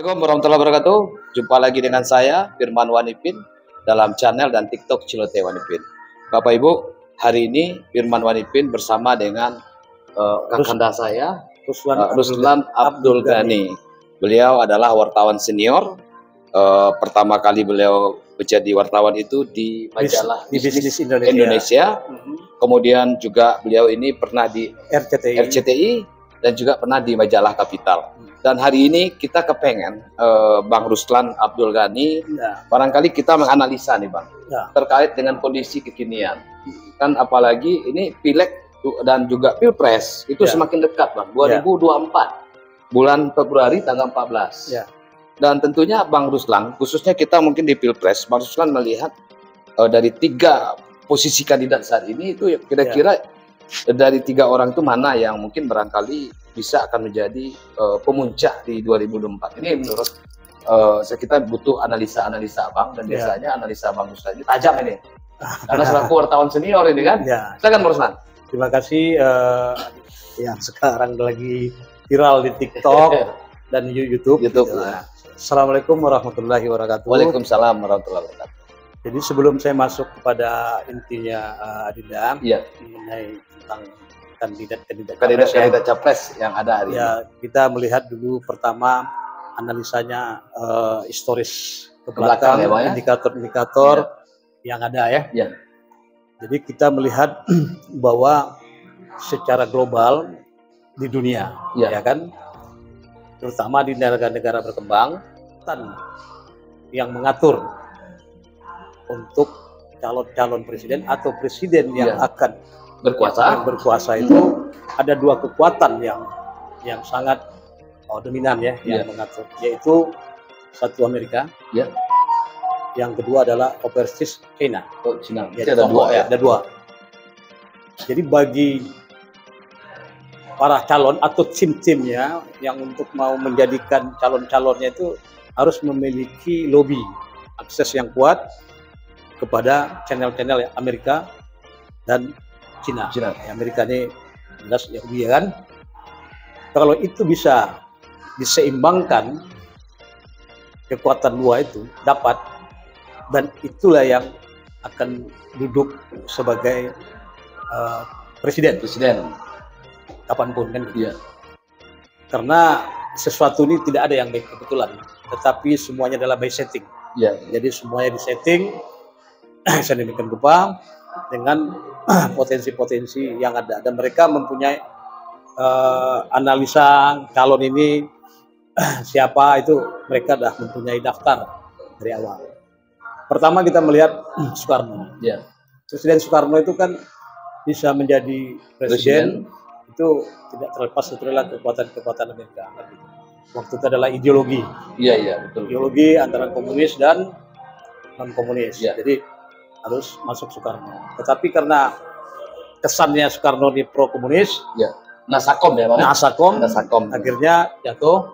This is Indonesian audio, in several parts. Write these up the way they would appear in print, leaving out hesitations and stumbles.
Assalamualaikum warahmatullahi wabarakatuh. Jumpa lagi dengan saya Firman Wanipin dalam channel dan TikTok Cilote Wanipin. Bapak Ibu, hari ini Firman Wanipin bersama dengan kakanda saya Ruslan Abdul Ghani. Beliau adalah wartawan senior. Pertama kali beliau menjadi wartawan itu di majalah Bisnis Indonesia. Kemudian juga beliau ini pernah di RCTI dan juga pernah di majalah Kapital. Dan hari ini kita kepengen Bang Ruslan Abdul Ghani, barangkali kita menganalisa nih Bang, terkait dengan kondisi kekinian. Kan apalagi ini Pileg dan juga Pilpres itu semakin dekat Bang, 2024, bulan Februari tanggal 14. Dan tentunya Bang Ruslan, khususnya kita mungkin di Pilpres, Bang Ruslan melihat dari 3 posisi kandidat saat ini itu kira-kira dari 3 orang itu mana yang mungkin barangkali bisa akan menjadi pemuncak di 2024. Ini menurut kita butuh analisa Bang, dan biasanya analisa Bang Ruslan ini tajam ini. Karena selaku wartawan senior ini kan. Silakan Bang Ruslan. Terima kasih yang sekarang lagi viral di TikTok dan YouTube. Assalamualaikum warahmatullahi wabarakatuh. Waalaikumsalam warahmatullahi wabarakatuh. Jadi sebelum saya masuk kepada intinya Adinda mengenai tentang kandidat capres yang ada hari ini. Kita melihat dulu pertama analisanya historis ke belakang, indikator-indikator yang ada ya. Jadi kita melihat bahwa secara global di dunia, ya kan, terutama di negara-negara berkembang, yang mengatur untuk calon-calon presiden atau presiden yang akan berkuasa itu ada 2 kekuatan yang sangat dominan yang mengatur, yaitu satu Amerika, yang kedua adalah overseas China. China. Jadi ada dua. Jadi bagi para calon atau tim-timnya yang untuk mau menjadikan calon-calonnya itu harus memiliki lobby, akses yang kuat kepada channel-channel Amerika dan Cina. Amerika ini jelas Yahudi kan. Kalau itu bisa diseimbangkan, kekuatan 2 itu dapat, dan itulah yang akan duduk sebagai presiden kapanpun kan. Karena sesuatu ini tidak ada yang baik kebetulan, tetapi semuanya adalah by setting. Jadi semuanya disetting sedemikian rupa dengan potensi-potensi yang ada, dan mereka mempunyai analisa calon ini siapa, itu mereka dah mempunyai daftar dari awal. Pertama kita melihat Soekarno. Presiden Soekarno itu kan bisa menjadi presiden itu tidak terlepas adalah kekuatan Amerika. Waktu itu adalah ideologi. Betul. Ideologi antara komunis dan non komunis. Jadi harus masuk Soekarno. Tetapi karena kesannya Soekarno di pro komunis, Nasakom ya Bang. Nasakom. Akhirnya jatuh.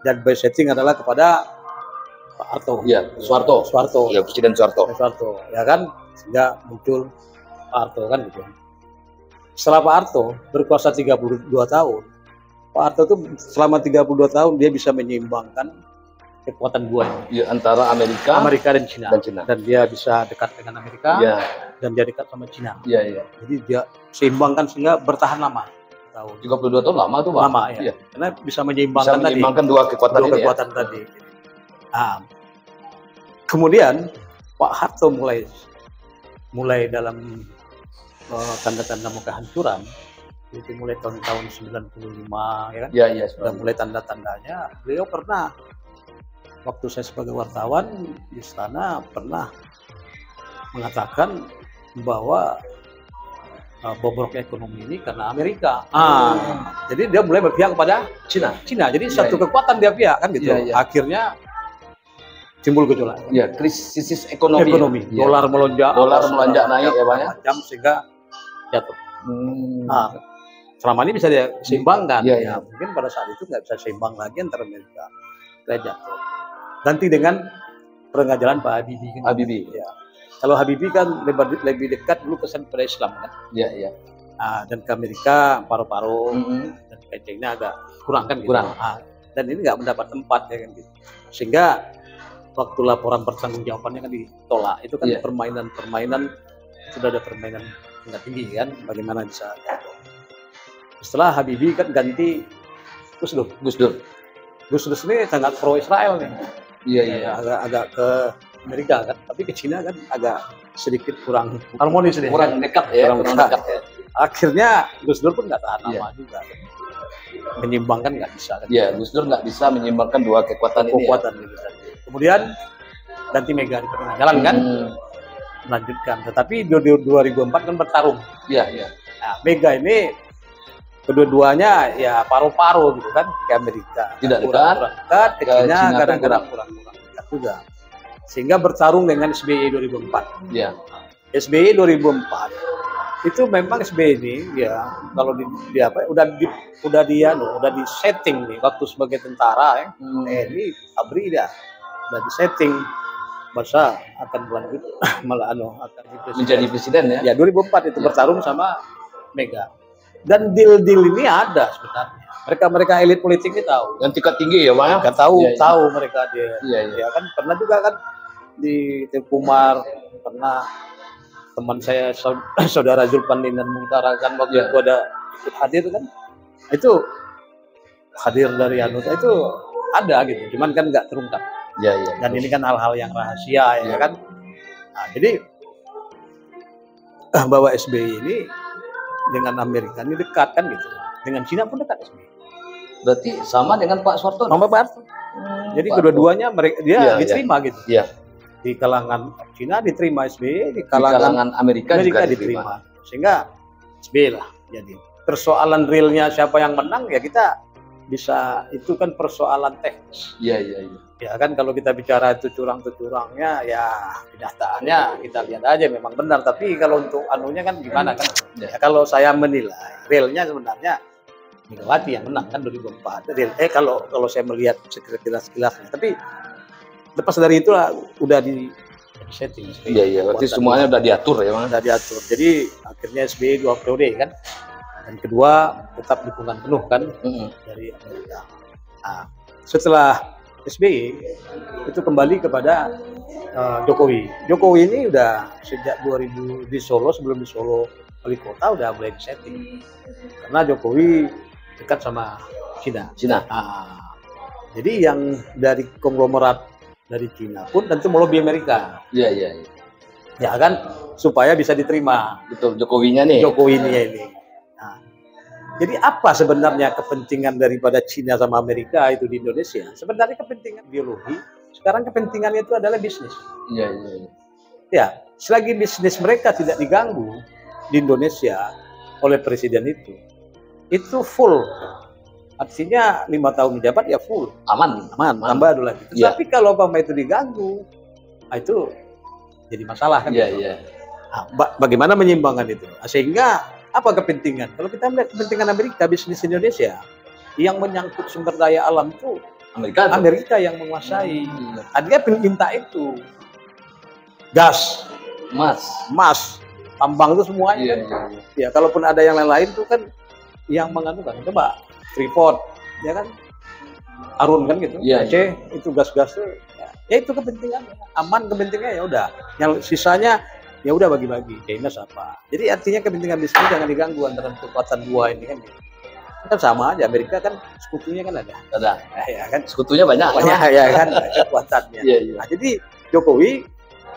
Dan by setting adalah kepada Pak Harto. Soeharto. Presiden Soeharto. Ya kan, sehingga muncul Pak Harto kan gitu. Setelah Pak Harto berkuasa 32 tahun, Pak Harto itu selama 32 tahun dia bisa menyeimbangkan kekuatan 2 ini. Antara Amerika dan Cina. Dan dia bisa dekat dengan Amerika dan dia dekat sama Cina. Jadi dia seimbangkan sehingga bertahan lama. 32 tahun lama tuh Bang. Lama ya. Karena bisa menyeimbangkan 2 kekuatan tadi. Nah, kemudian Pak Harto mulai dalam tanda-tanda mau kehancuran. Itu mulai tahun 95 ya kan. Sudah mulai tanda-tandanya. Beliau pernah, waktu saya sebagai wartawan di istana, pernah mengatakan bahwa bobroknya ekonomi ini karena Amerika. Jadi dia mulai berpihak kepada Cina. Jadi satu kekuatan dia pihak kan gitu. Akhirnya timbul gejolak. Krisis ekonomi. Dolar melonjak naik ya Bang ya. Macam sehingga jatuh. Selama ini bisa dia seimbangkan. Mungkin pada saat itu nggak bisa seimbang lagi antara Amerika. Dia jatuh. Ganti dengan pengajaran Pak Habibie. Kalau Habibie kan lebih dekat dulu kesan pada Islam kan. Dan ke Amerika paru-paru dan ke China agak kurang kan. dan ini nggak mendapat tempat ya kan gitu. Sehingga waktu laporan pertanggungjawabannya kan ditolak. Itu kan permainan sudah ada permainan tingkat tinggi kan, bagaimana bisa jatuh. Setelah Habibie kan ganti Gus Dur. Gus Dur ini sangat pro Israel nih. Iya. Agak ke Amerika kan, tapi ke Cina kan agak sedikit kurang harmonis deh. Kurang dekat ya. Kurang dekat ya. Akhirnya Gus Dur pun nggak tahan lama juga. Menyimbangkan nggak bisa kan. Iya, Gus Dur nggak bisa menyimbangkan dua kekuatan ini. Kemudian ganti Mega di tengah jalan kan, melanjutkan. Tetapi 2004 kan bertarung. Iya. Nah, Mega ini kedua-duanya ya paru-paru gitu kan, ke Amerika. Tidak kurang dekat, ke China kadang-kadang kurang dekat juga. Sehingga bertarung dengan SBY 2004. Iya. SBY 2004 itu memang SBY ini ya kalau udah di setting nih waktu sebagai tentara ya. TNI ABRI dia udah di setting masa akan berlanjut malah akan menjadi presiden ya. Ya 2004 itu bertarung sama Mega. Dan deal-deal ini ada sebenarnya. Mereka elit politik ini tahu. Dan tingkat tinggi ya, Bang. Kan tahu mereka dia. Iya. Ya kan pernah juga kan di Tengkumar, pernah teman saya saudara Zulfandin dan mengutarakan waktu itu ada ikut hadir kan. Itu hadir dari Anuta itu ada gitu. Cuman kan nggak terungkap. Iya. Dan ini kan hal-hal yang rahasia ya kan. Nah, jadi bahwa SBY ini dengan Amerika ini dekat kan gitu. Dengan Cina pun dekat SBY. Berarti sama dengan Pak Soeharto. Sama Pak Harto. Jadi kedua-duanya dia diterima gitu. Iya. Di kalangan Cina diterima SBY, di kalangan Amerika juga diterima. Sehingga SBY lah jadi. Persoalan realnya siapa yang menang ya kita bisa, itu kan persoalan teknis. Iya. Ya kan kalau kita bicara itu curangnya ya kenyataannya kita lihat aja memang benar, tapi kalau untuk anunya kan gimana kan. Ya, kalau saya menilai realnya sebenarnya Megawati yang menang kan 2004. Kalau saya melihat sekilas-kilasnya, tapi lepas dari itulah udah di setting. Iya. Berarti semuanya udah diatur ya, Bang. Udah diatur. Jadi akhirnya SBY 2 periode kan. Dan kedua tetap dukungan penuh kan dari Amerika. Nah, setelah SBY itu kembali kepada Jokowi. Jokowi ini udah sejak 2000 di Solo, sebelum di Solo wali kota udah mulai disetting. Karena Jokowi dekat sama Cina. Jadi yang dari konglomerat dari Cina pun tentu melobi Amerika. Iya. Ya kan supaya bisa diterima. Betul, Jokowinya nih. Ini. Nah, jadi apa sebenarnya kepentingan daripada Cina sama Amerika itu di Indonesia? Sebenarnya kepentingan biologi. Sekarang kepentingannya itu adalah bisnis. Iya. Ya, selagi bisnis mereka tidak diganggu di Indonesia oleh presiden itu full. Artinya 5 tahun menjabat ya full aman. Tambah dulu lagi. Tapi kalau itu diganggu, itu jadi masalah kan. Iya. Nah, bagaimana menyimbangkan itu? Sehingga apa kepentingan? Kalau kita melihat kepentingan Amerika, bisnis Indonesia yang menyangkut sumber daya alam itu Amerika yang menguasai. Dia minta itu gas, emas, tambang itu semuanya kan. Ya, kalaupun ada yang lain itu kan yang menganukan. Coba Freeport, ya kan, Arun kan gitu, Aceh itu gas-gas tuh, ya itu kepentingannya, aman kepentingannya ya udah, yang sisanya ya udah bagi-bagi, Chinese apa. Jadi artinya kepentingan bisnis jangan diganggu antara kekuatan dua ini kan. Kan sama aja, Amerika kan sekutunya kan ada, ya kan, sekutunya banyak ya kan, kekuatannya. Iya. Nah, jadi Jokowi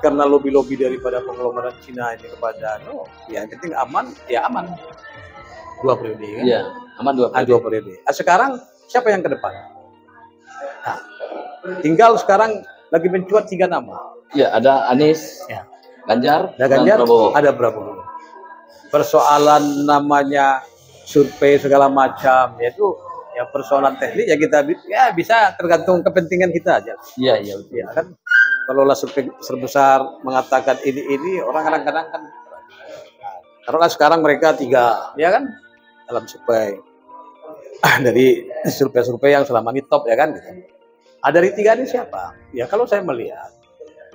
karena lobby-lobby daripada konglomerat Cina ini kepada ya yang penting aman, ya aman. 2 periode kan? Iya, aman 2 periode. Sekarang siapa yang ke depan? Nah, tinggal sekarang lagi mencuat 3 nama. Iya, ada Anies, Ganjar, ada Prabowo. Persoalan namanya survei segala macam, yaitu ya persoalan teknik ya kita bisa tergantung kepentingan kita aja. Iya. Ya kan, kalau lah survei terbesar mengatakan ini orang kadang-kadang kan. Karena sekarang mereka 3, ya kan? Dalam survei dari survei yang selama ini top ya kan gitu. Dari 3 ini siapa? Ya kalau saya melihat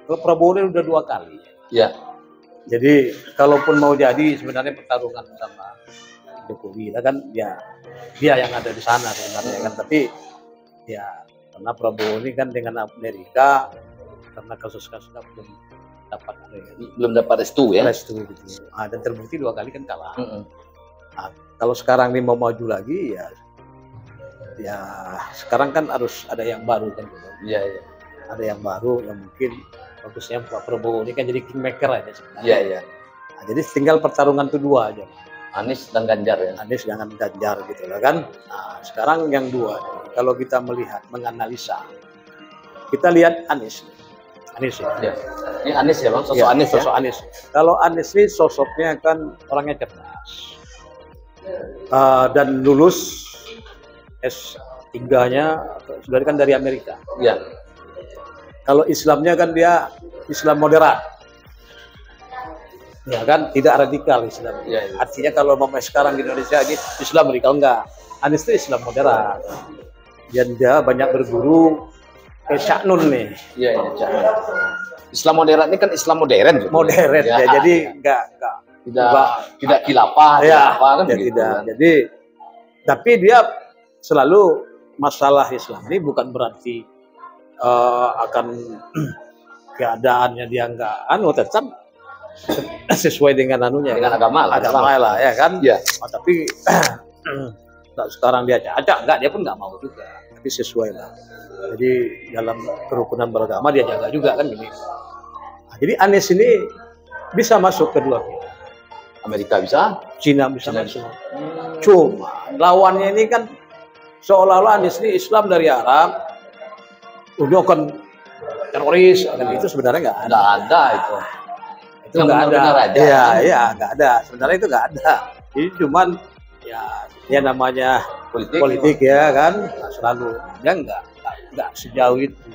kalau Prabowo ini udah 2 kali. Ya. Jadi kalaupun mau jadi sebenarnya pertarungan sama Jokowi kan ya dia yang ada di sana sebenarnya kan, tapi Ya, karena Prabowo ini kan dengan Amerika, karena kasus-kasus belum dapat restu ya. Restu gitu. Dan terbukti 2 kali kan kalah. Kalau sekarang ini mau maju lagi ya sekarang kan harus ada yang baru kan gitu. Iya. Ada yang baru yang mungkin bagusnya Pak Prabowo ini kan jadi kingmaker aja sebenarnya. Iya. Jadi tinggal pertarungan itu 2 aja. Anies dan Ganjar ya. Anies dengan Ganjar gitu lah kan. Sekarang yang 2 kalau kita melihat menganalisa, kita lihat Anies ya. Ini Anies ya Bang, sosok Anies ya. Sosok Anies. Kalau Anies ini sosoknya kan orangnya cerdas. Dan lulus S3-nya sudah kan dari Amerika. Iya. Kalau Islamnya kan dia Islam moderat. Ya kan, tidak radikal Islam. Ya. Artinya kalau sekarang di Indonesia ini Islam radikal enggak. Anies itu Islam moderat. Dan dia banyak berguru Cak Nun nih. Iya, Cak. Islam moderat ini kan Islam modern juga. Modern ya. Jadi tidak khilafah, kan gitu. Tidak. Jadi tapi dia selalu masalah Islam ini bukan berarti akan keadaannya dia enggak tetap sesuai dengan dengan agama lah ya kan. Ya. Tapi sekarang dia acak enggak, dia pun enggak mau juga. Tapi sesuai lah. Jadi dalam kerukunan beragama dia jaga juga kan gini. Jadi Anies ini bisa masuk kedua pihak. Amerika bisa, Cina bisa masuk. Cuma lawannya ini kan seolah-olah Anies ini Islam dari Arab, udah kan teroris, dan itu sebenarnya nggak ada itu. Itu nggak ada. Iya, nggak ada. Sebenarnya itu nggak ada. Jadi cuman ya namanya politik ya kan, selalu dia nggak sejauh itu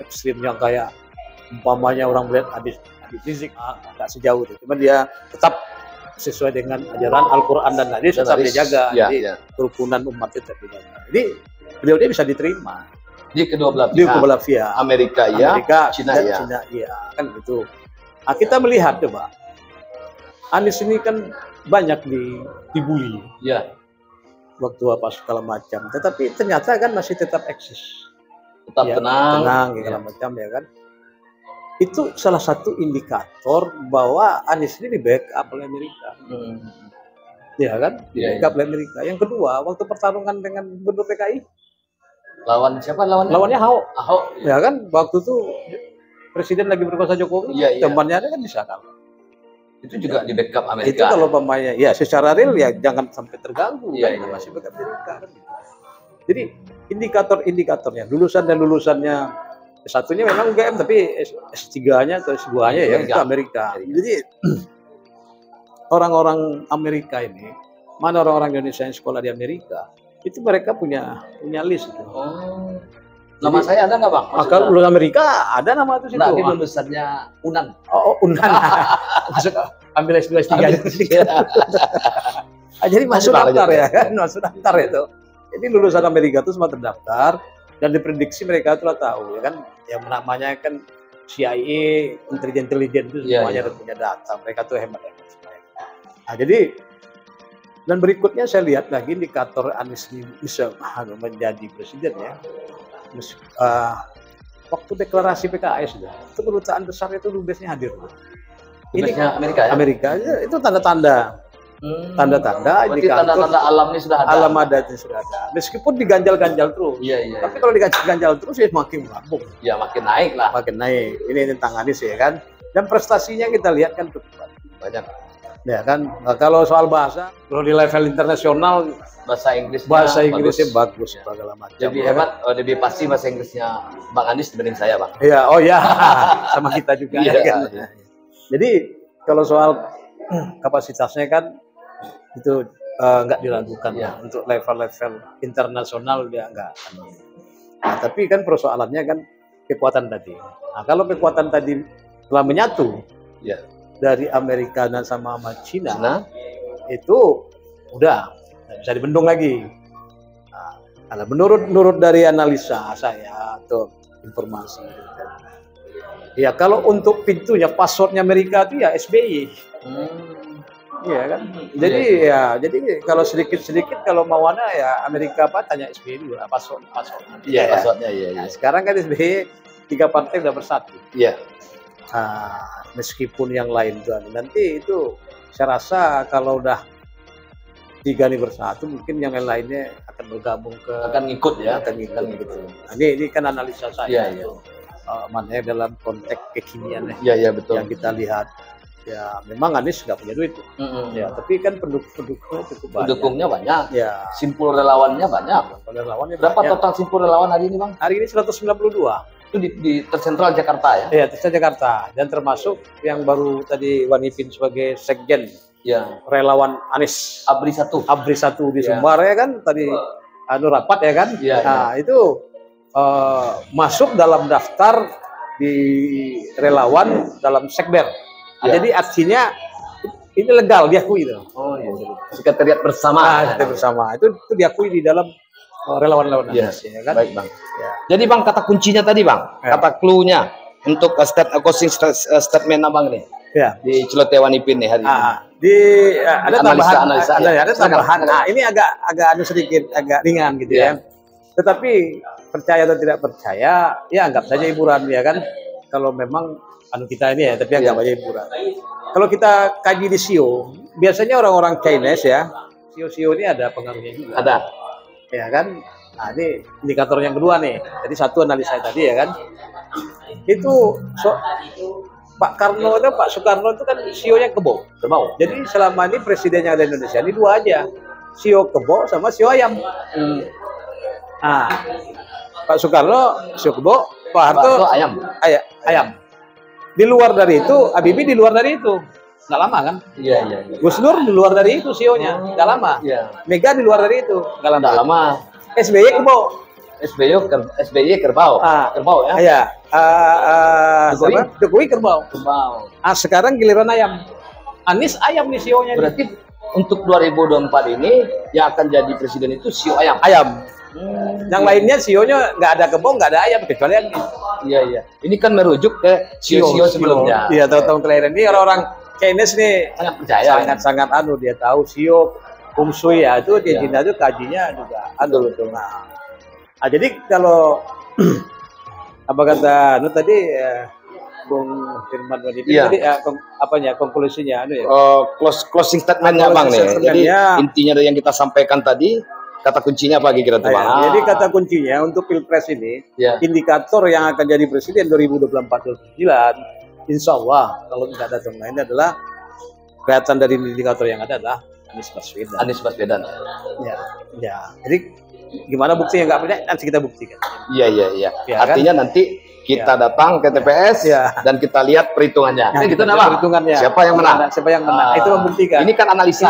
ekstrimnya kayak umpamanya orang melihat Habib Rizik nggak sejauh itu. Cuman dia tetap sesuai dengan ajaran Al-Quran dan hadis tetap dijaga. Jadi kerukunan umat itu tetap dijaga. Jadi beliau dia bisa diterima di kedua belah pihak. Amerika Cina kan gitu. Kita melihat coba Anies ini kan banyak dibully waktu segala macam, tetapi ternyata kan masih tetap eksis, tetap tenang segala macam ya kan. Itu salah satu indikator bahwa Anies ini di backup oleh Amerika. Ya kan? Di backup oleh Amerika. Yang kedua, waktu pertarungan dengan Gubernur PKI. Lawan siapa? Lawannya Ahok. Ya kan? Waktu itu Presiden lagi berkuasa Jokowi, temannya kan bisa kalah. Itu juga di backup Amerika. Itu kalau pemainnya, secara real jangan sampai terganggu. Masih backup Amerika. Kan? Jadi indikatornya, lulusan dan lulusannya S1-nya memang UGM, tapi S3-nya atau S2-nya ya itu Amerika. Jadi orang-orang Amerika ini, mana orang-orang Indonesia yang sekolah di Amerika, itu mereka punya list itu. Nama saya ada nggak Bang? Kalau lulusan Amerika ada nama itu situ. Tapi lulusannya Unan. Unan. Masuk ambil S2 S3. Jadi masuk daftar ya kan, masuk daftar itu. Jadi lulusan Amerika itu semua terdaftar. Dan diprediksi mereka telah tahu ya kan, yang namanya kan CIA, intelijen itu semuanya punya data, mereka tuh hebat. Jadi dan berikutnya saya lihat lagi indikator Anies ini bisa menjadi presiden ya. Waktu deklarasi PKS itu kedutaan besar itu dubesnya hadir. Ini Amerika ya? Amerika itu tanda-tanda. Tanda-tanda indikator tanda-tanda alamnya sudah ada. Alam adatnya sudah ada. Meskipun diganjal-ganjal terus. Tapi kalau diganjal terus makin melambung. Ya makin naik lah. Makin naik. Ini tentang Anies ya kan. Dan prestasinya kita lihat kan cukup banyak. Ya kan. Nah, kalau soal bahasa, kalau di level internasional bahasa Inggrisnya bagus segala macam. Lebih hebat, lebih pasti bahasa Inggrisnya Bang Anies dibanding saya, Bang. Iya, sama kita juga ya kan. Jadi kalau soal kapasitasnya kan itu nggak diragukan untuk level-level internasional dia nggak. Nah, tapi kan persoalannya kan kekuatan tadi. Nah, kalau kekuatan tadi telah menyatu dari Amerika dan sama Cina, itu udah nggak bisa dibendung lagi. Nah, kalau menurut dari analisa saya atau informasi, ya kalau untuk pintunya passwordnya Amerika itu ya SBY. Iya kan. Jadi jadi kalau sedikit-sedikit kalau mau mana ya Amerika apa tanya SBY dulu, password. Iya, passwordnya iya. Nah, sekarang kan SBY 3 partai udah bersatu. Iya. Meskipun yang lain tuh nanti itu saya rasa kalau udah 3 nih bersatu, mungkin yang lainnya akan bergabung akan ngikut ya, akan ngikut. Nah, ini kan analisa saya. Iya. Mana dalam konteks kekinian ya, betul. yang kita lihat. Ya, memang Anies nggak punya duit tuh. Ya, tapi kan pendukungnya cukup banyak. Pendukungnya banyak. Ya. Simpul relawannya banyak. Berapa total simpul relawan hari ini, Bang? Hari ini 192. Itu di tersentral Jakarta ya? Iya, tersentral Jakarta. Dan termasuk yang baru tadi Wanipin sebagai sekjen. Ya. Relawan Anies. Abri 1 di Sumbar ya kan tadi rapat ya kan. Nah, itu masuk dalam daftar di relawan dalam sekber. Jadi artinya ini legal diakui itu. Oh iya. Sekretariat bersama. Bersama itu diakui di dalam relawan-relawan ya kan. Baik Bang. Ya. Jadi Bang kata kuncinya tadi Bang, kata clue-nya untuk closing statement Abang nih. Ya. Di Celoteh Wanipin nih hari ini. Ada tambahan. Nah, ini agak sedikit agak ringan gitu ya. Tetapi percaya atau tidak percaya, ya anggap saja hiburan ya kan. Kalau memang kita ini ya, tapi agak banyak hiburan. Kalau kita kaji di SEO, biasanya orang-orang Chinese ya, SEO ini ada pengaruhnya juga. Ada. Ya kan? Nah, ini indikator yang kedua nih. Jadi satu analisa tadi ya kan. Itu Pak Soekarno itu kan SEO-nya Kebo. Jadi selama ini presiden yang ada di Indonesia ini 2 aja. SEO Kebo sama SEO ayam. Nah, Pak Soekarno SEO Kebo, Pak Harto ayam. Di luar dari itu, Habibie di luar dari itu, nggak lama kan? Iya. Gus Dur di luar dari itu CEO-nya, nggak lama. Iya. Mega di luar dari itu, nggak lama. SBY kerbau. SBY kerbau. Kerbau ya? Iya. Jokowi kerbau. Sekarang giliran ayam. Anies ayam nih CEO-nya. Berarti untuk 2024 ini yang akan jadi presiden itu CEO ayam. Yang lainnya CEO-nya nggak ada kebong, nggak ada ayam kecuali Anies. Iya. Ini kan merujuk ke CEO sebelumnya. Iya, tahun kelahiran ini orang Chinese nih sangat percaya. Sangat dia tahu CEO Feng Shui ya itu di Cina itu kajinya juga. Betul. Nah, jadi kalau apa kata tadi Bung Firman Wanipin tadi konklusinya closing statement-nya Bang nih. Jadi intinya dari yang kita sampaikan tadi, kata kuncinya apa kira-kira tuh Bang? Jadi kata kuncinya untuk Pilpres ini, indikator yang akan jadi presiden 2024-2029, insya Allah kalau tidak ada yang lain adalah kelihatan dari indikator yang ada adalah Anies Baswedan. Ya. Jadi gimana buktinya nggak percaya? Nanti kita buktikan. Iya. Artinya kan? Nanti kita datang ke TPS dan kita lihat perhitungannya. Gitu perhitungannya. Siapa yang menang? Itu membuktikan. Ini kan analisa.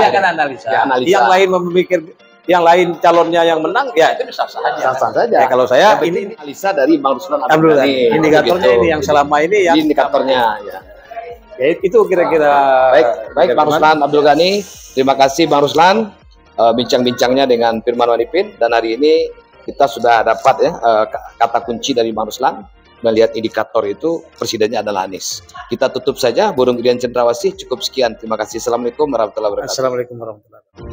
Yang lain memikir yang lain calonnya yang menang ya itu bisa saja. Ya, kalau saya ini analisa dari Bang Ruslan Abdul Ghani. Indikatornya ini yang selama ini yang indikatornya ya itu kira-kira. Baik Bang Ruslan Abdul Ghani. Terima kasih Bang Ruslan bincang-bincangnya dengan Firman Wanipin, dan hari ini kita sudah dapat kata kunci dari Bang Ruslan melihat indikator itu presidennya adalah Anies. Kita tutup saja. Burung Irian Cendrawasih, cukup sekian. Terima kasih. Assalamualaikum warahmatullahi wabarakatuh. Assalamualaikum warahmatullahi wabarakatuh.